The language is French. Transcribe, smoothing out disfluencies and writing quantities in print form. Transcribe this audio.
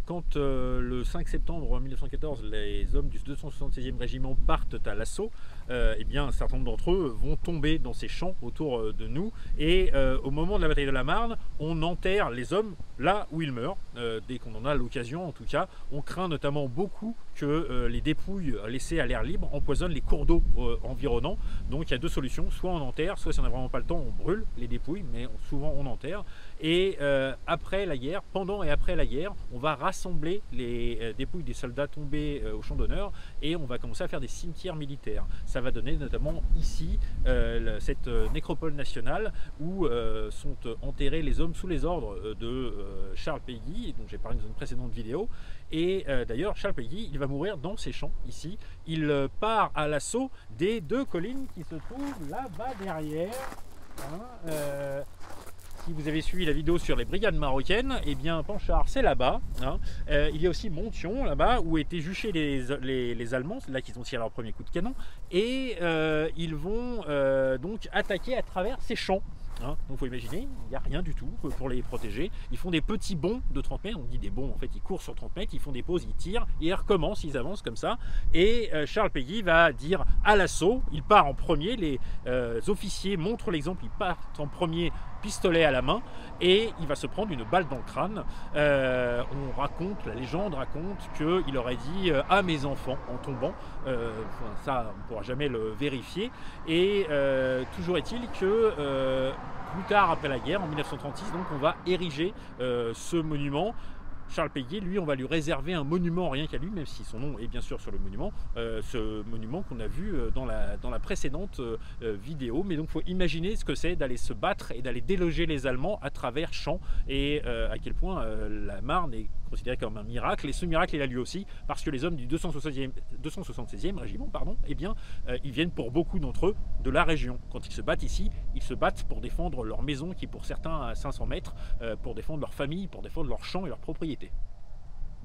quand le 5 septembre 1914, les hommes du 276e régiment partent à l'assaut, eh bien, un certain nombre d'entre eux vont tomber dans ces champs autour de nous. Et au moment de la bataille de la Marne, on enterre les hommes là où ils meurent, dès qu'on en a l'occasion en tout cas. On craint notamment beaucoup que les dépouilles laissées à l'air libre empoisonnent les cours d'eau environnants. Donc il y a deux solutions, soit on enterre, soit si on n'a vraiment pas le temps, on brûle les dépouilles, mais souvent on enterre. Et après la guerre, pendant et après la guerre, on va rassembler les dépouilles des soldats tombés au champ d'honneur et on va commencer à faire des cimetières militaires. Ça va donner notamment ici cette nécropole nationale où sont enterrés les hommes sous les ordres de Charles Péguy, dont j'ai parlé dans une précédente vidéo. Et d'ailleurs, Charles Péguy, il va mourir dans ces champs ici. Il part à l'assaut des deux collines qui se trouvent là-bas derrière. Hein, si vous avez suivi la vidéo sur les brigades marocaines, eh bien Panchard c'est là-bas. Hein. Il y a aussi Montion là-bas où étaient juchés les Allemands, c'est là qu'ils ont tiré leur premier coup de canon, et ils vont donc attaquer à travers ces champs. Hein, donc il faut imaginer, il n'y a rien du tout pour les protéger. Ils font des petits bonds de 30 mètres, on dit des bonds, en fait ils courent sur 30 mètres, ils font des pauses, ils tirent, et ils recommencent, ils avancent comme ça. Et Charles Péguy va dire à l'assaut, il part en premier, les officiers montrent l'exemple, ils partent en premier, pistolet à la main, et il va se prendre une balle dans le crâne. On raconte, la légende raconte qu'il aurait dit à mes enfants en tombant. Ça on ne pourra jamais le vérifier. Et toujours est-il que plus tard après la guerre, en 1936, donc on va ériger ce monument. Charles Péguy, lui, on va lui réserver un monument rien qu'à lui, même si son nom est bien sûr sur le monument, ce monument qu'on a vu dans la précédente vidéo. Mais donc il faut imaginer ce que c'est d'aller se battre et d'aller déloger les Allemands à travers champs, et à quel point la Marne est considérée comme un miracle. Et ce miracle il a lieu aussi parce que les hommes du 276e régiment, eh bien, ils viennent pour beaucoup d'entre eux de la région. Quand ils se battent ici, ils se battent pour défendre leur maison qui pour certains à 500 mètres, pour défendre leur famille, pour défendre leurs champs et leurs propriétés.